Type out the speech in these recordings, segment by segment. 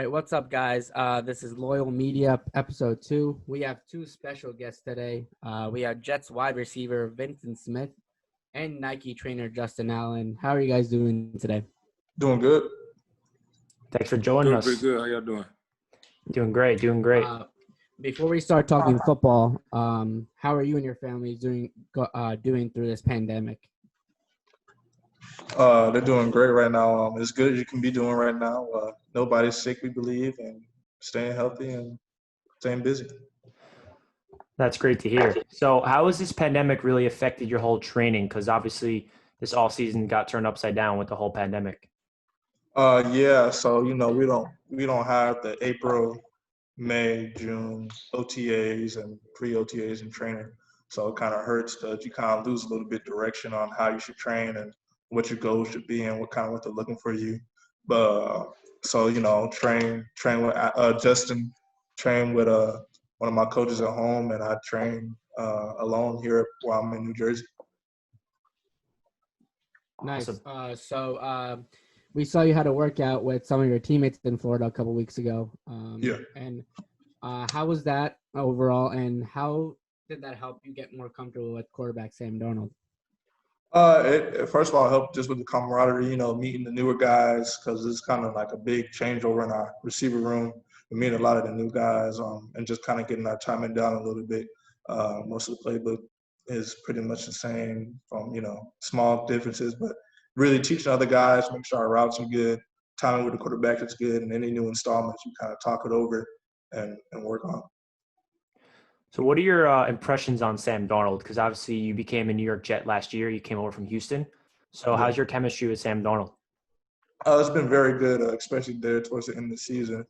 right, what's up, guys? This is Loyal Media, episode 2. We have two special guests today. We have Jets wide receiver Vyncint Smith and Nike trainer Justin Allen. How are you guys doing today? Doing good. Thanks for joining us. Pretty good. How y'all doing? Doing great. Before we start talking football, how are you and your families doing through this pandemic? They're doing great right now. As good as you can be doing right now. Nobody's sick, we believe, and staying healthy and staying busy. That's great to hear. So how has this pandemic really affected your whole training? Because obviously this all season got turned upside down with the whole pandemic. Yeah. So we don't have the April, May, June OTAs and pre-OTAs and training. So it kind of hurts that you kind of lose a little bit direction on how you should train and what your goals should be and what they're looking for you. But so train with Justin, train with one of my coaches at home, and I train alone here while I'm in New Jersey. Nice. Awesome. So we saw you had a workout with some of your teammates in Florida a couple weeks ago. Yeah. And how was that overall, and how did that help you get more comfortable with quarterback Sam Darnold? It first of all helped just with the camaraderie, meeting the newer guys, because it's kind of like a big changeover in our receiver room. We meet a lot of the new guys, and just kind of getting our timing down a little bit. Most of the playbook is pretty much the same from, small differences, but really teaching other guys, make sure our routes are good, timing with the quarterback is good, and any new installments, you kind of talk it over and work on. So what are your impressions on Sam Darnold? Because obviously you became a New York Jet last year. You came over from Houston. So how's your chemistry with Sam Darnold? It's been very good, especially there towards the end of the season.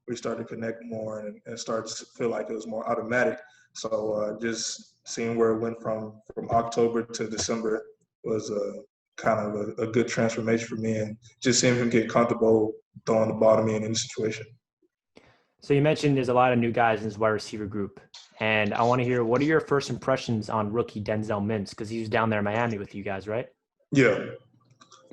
We started to connect more and started to feel like it was more automatic. So just seeing where it went from October to December was kind of a good transformation for me, and just seeing him get comfortable throwing the ball to me in any situation. So you mentioned there's a lot of new guys in this wide receiver group. And I want to hear, what are your first impressions on rookie Denzel Mims? Because he was down there in Miami with you guys, right? Yeah.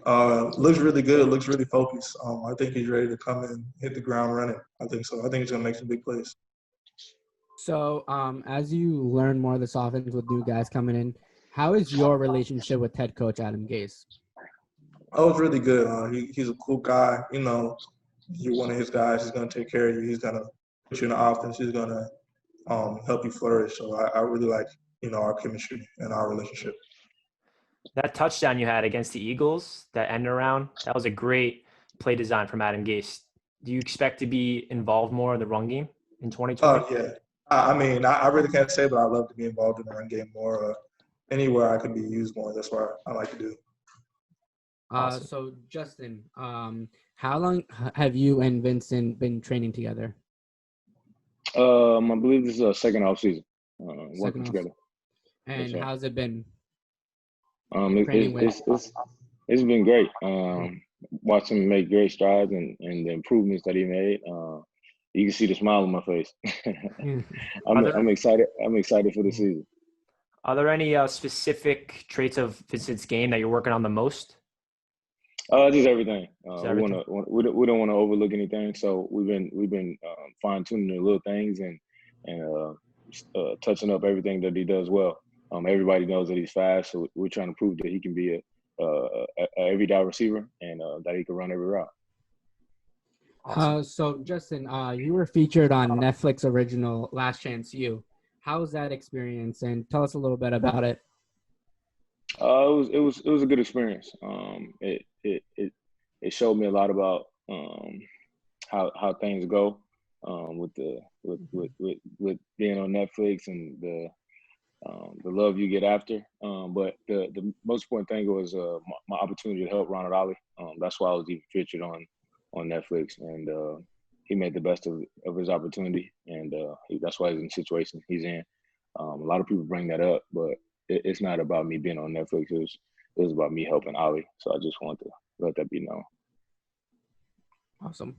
Looks really good. Looks really focused. I think he's ready to come in, hit the ground running. I think so. I think he's going to make some big plays. So as you learn more of this offense with new guys coming in, how is your relationship with head coach Adam Gase? Oh, it's really good. He's a cool guy. You're one of his guys. He's going to take care of you. He's going to put you in the offense. He's going to help you flourish. So I really like, our chemistry and our relationship. That touchdown you had against the Eagles, that end around, that was a great play design from Adam Gase. Do you expect to be involved more in the run game in 2020? Yeah. I really can't say, but I love to be involved in the run game more. Anywhere I can be used more, that's what I like to do. Awesome. So, Justin, how long have you and Vyncint been training together? I believe this is our second off season working together. And how's it been? It's been great. Watching him make great strides and the improvements that he made. You can see the smile on my face. I'm excited. I'm excited for the season. Are there any specific traits of Vyncint's game that you're working on the most? Just everything. Everything. We don't want to overlook anything. So we've been fine tuning the little things and touching up everything that he does well. Everybody knows that he's fast, so we're trying to prove that he can be a every down receiver and that he can run every route. Awesome. So Justin, you were featured on Netflix original Last Chance U. How was that experience? And tell us a little bit about it. It was a good experience. It showed me a lot about how things go with being on Netflix and the love you get after. But the most important thing was my opportunity to help Ronald Ollie. That's why I was even featured on Netflix, and he made the best of his opportunity, and that's why he's in the situation he's in. A lot of people bring that up, but it's not about me being on Netflix. It was about me helping Ollie. So I just wanted to let that be known. Awesome.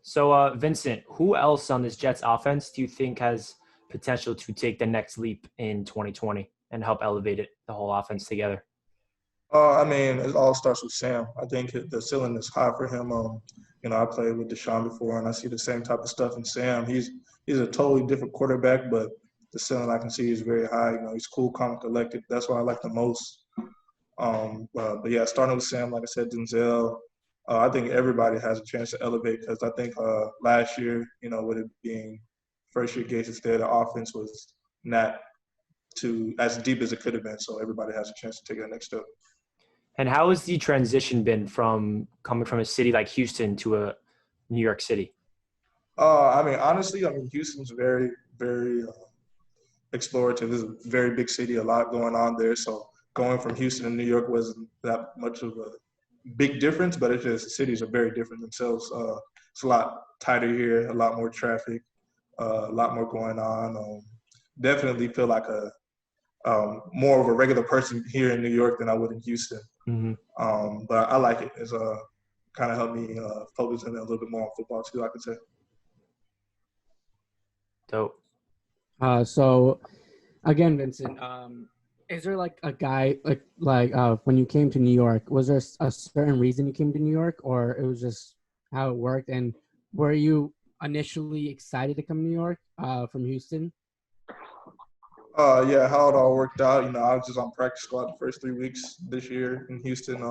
So, Vyncint, who else on this Jets offense do you think has potential to take the next leap in 2020 and help elevate the whole offense together? I mean, it all starts with Sam. I think the ceiling is high for him. I played with Deshaun before, and I see the same type of stuff in Sam. He's a totally different quarterback, but the ceiling I can see is very high. He's cool, calm, and collected. That's what I like the most. But yeah, starting with Sam, like I said, Denzel. I think everybody has a chance to elevate because I think last year, with it being first year Gase there, the offense was not too as deep as it could have been. So everybody has a chance to take that next step. And how has the transition been from coming from a city like Houston to a New York City? I mean, honestly, Houston's very, very explorative. It's a very big city, a lot going on there. So going from Houston to New York wasn't that much of a big difference, but it's just cities are very different themselves. It's a lot tighter here, a lot more traffic, a lot more going on. Definitely feel like more of a regular person here in New York than I would in Houston. But I like it. It's kind of helped me focus in a little bit more on football too, I could say. Dope. So again, Vincent, is there like a guy like when you came to New York, was there a certain reason you came to New York, or it was just how it worked? And were you initially excited to come to New York from Houston? Yeah, how it all worked out. I was just on practice squad the first 3 weeks this year in Houston.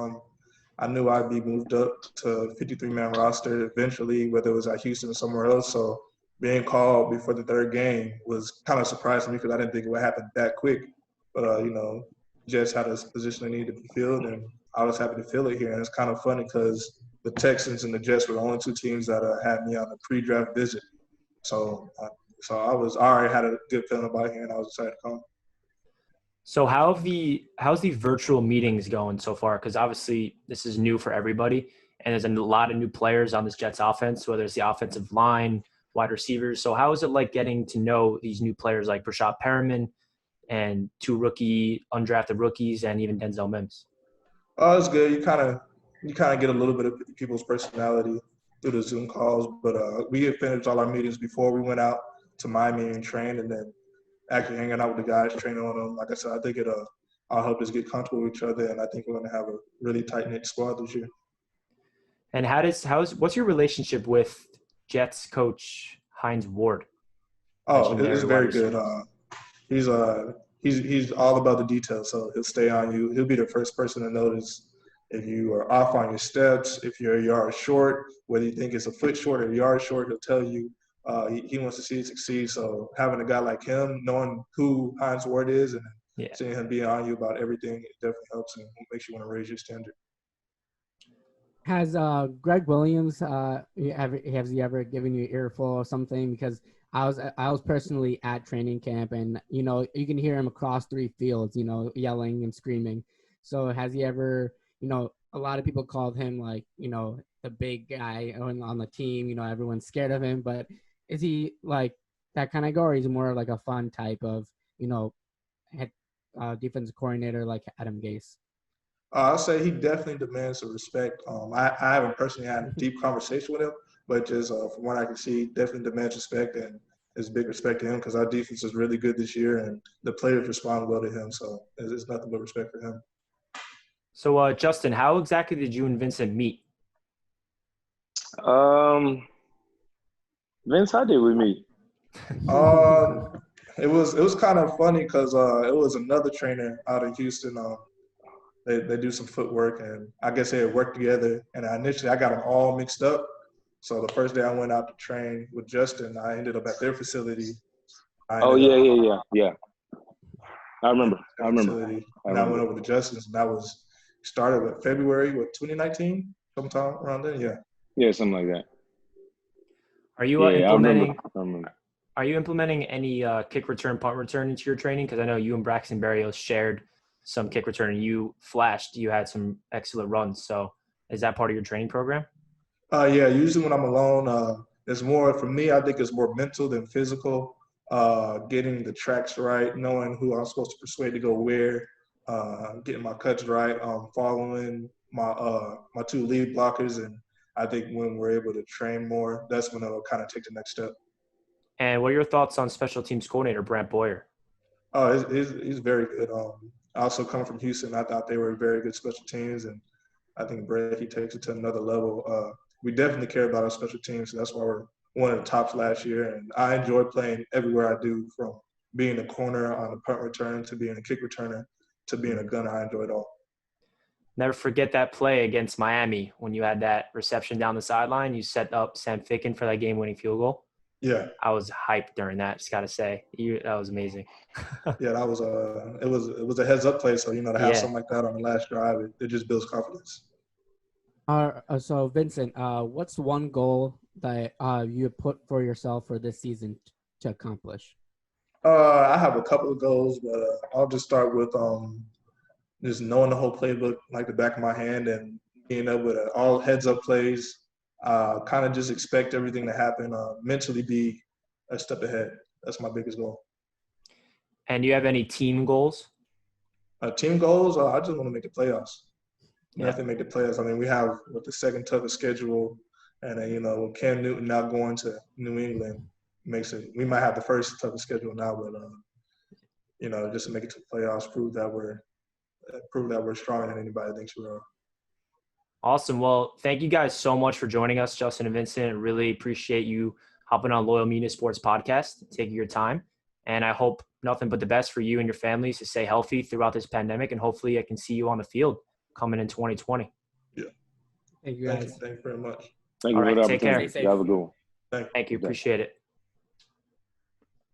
I knew I'd be moved up to 53-man roster eventually, whether it was at Houston or somewhere else. So being called before the third game was kind of surprising me because I didn't think it would happen that quick. But, Jets had a position they needed to be filled, and I was happy to fill it here. And it's kind of funny because the Texans and the Jets were the only two teams that had me on a pre-draft visit. So I already had a good feeling about here, and I was excited to come. So how's the virtual meetings going so far? Because obviously this is new for everybody, and there's a lot of new players on this Jets offense, whether it's the offensive line, wide receivers. So how is it like getting to know these new players like Rashad Perriman and two undrafted rookies, and even Denzel Mims? Oh, it's good. You kind of get a little bit of people's personality through the Zoom calls, but we had finished all our meetings before we went out to Miami and trained, and then actually hanging out with the guys, training on them. Like I said, I think I'll help us get comfortable with each other, and I think we're going to have a really tight-knit squad this year. And what's your relationship with Jets coach Hines Ward? Oh, it's very good. He's all about the details, so he'll stay on you. He'll be the first person to notice if you are off on your steps, if you're a yard short, whether you think it's a foot short or a yard short, he'll tell you. He wants to see you succeed. So having a guy like him, knowing who Hines Ward is, and seeing him be on you about everything, it definitely helps and makes you want to raise your standard. Has Greg Williams has he ever given you an earful or something? Because I was personally at training camp, and you can hear him across 3 fields, yelling and screaming. So has he ever, a lot of people called him like, the big guy on the team, everyone's scared of him, but is he like that kind of guy, or is he more like a fun type of, head defensive coordinator like Adam Gase? I'll say he definitely demands some respect. I haven't personally had a deep conversation with him, but just from what I can see, definitely demands respect, and there's big respect to him because our defense is really good this year, and the players respond well to him. So there's nothing but respect for him. So, Justin, how exactly did you and Vincent meet? Vince, how did we meet? It was kind of funny because it was another trainer out of Houston. They do some footwork, and I guess they had worked together. And initially, I got them all mixed up. So the first day I went out to train with Justin, I ended up at their facility. Yeah. I remember. And I went over to Justin's, and that was started with February 2019, sometime around then. Yeah. Yeah, something like that. Are you implementing? I remember. Are you implementing any kick return, punt return into your training? Because I know you and Braxton Berrios shared some kick return, and you had some excellent runs. So is that part of your training program? Yeah, usually when I'm alone, it's more, for me, I think it's more mental than physical. Getting the tracks right, knowing who I'm supposed to persuade to go where, getting my cuts right, following my 2 lead blockers. And I think when we're able to train more, that's when it'll kind of take the next step. And what are your thoughts on special teams coordinator Brant Boyer? Oh, he's very good. Also coming from Houston, I thought they were very good special teams, and I think Brant, he takes it to another level. We definitely care about our special teams, so that's why we're one of the tops last year. And I enjoy playing everywhere I do, from being a corner on a punt return to being a kick returner to being a gunner. I enjoy it all. Never forget that play against Miami when you had that reception down the sideline. You set up Sam Ficken for that game-winning field goal. Yeah. I was hyped during that, just got to say. That was amazing. Yeah, that was it was a heads-up play, so, to have something like that on the last drive, it just builds confidence. So Vincent, what's one goal that you put for yourself for this season to accomplish? I have a couple of goals, but I'll just start with just knowing the whole playbook like the back of my hand, and being able to all heads-up plays, kind of just expect everything to happen, mentally be a step ahead. That's my biggest goal. And do you have any team goals? Team goals, I just want to make the playoffs. Yeah. Definitely make the playoffs. I mean, we have the second toughest schedule, and then, Cam Newton now going to New England makes it. We might have the first toughest schedule now, but just to make it to the playoffs, prove that we're stronger than anybody thinks we are. Awesome. Well, thank you guys so much for joining us, Justin and Vincent. I really appreciate you hopping on Loyal Media Sports Podcast, taking your time. And I hope nothing but the best for you and your families to stay healthy throughout this pandemic. And hopefully I can see you on the field coming in 2020. Yeah. Thank you, guys. Thank you very much. Thank you All for right, the take care. opportunity. You have a good one. Thank you. Appreciate it.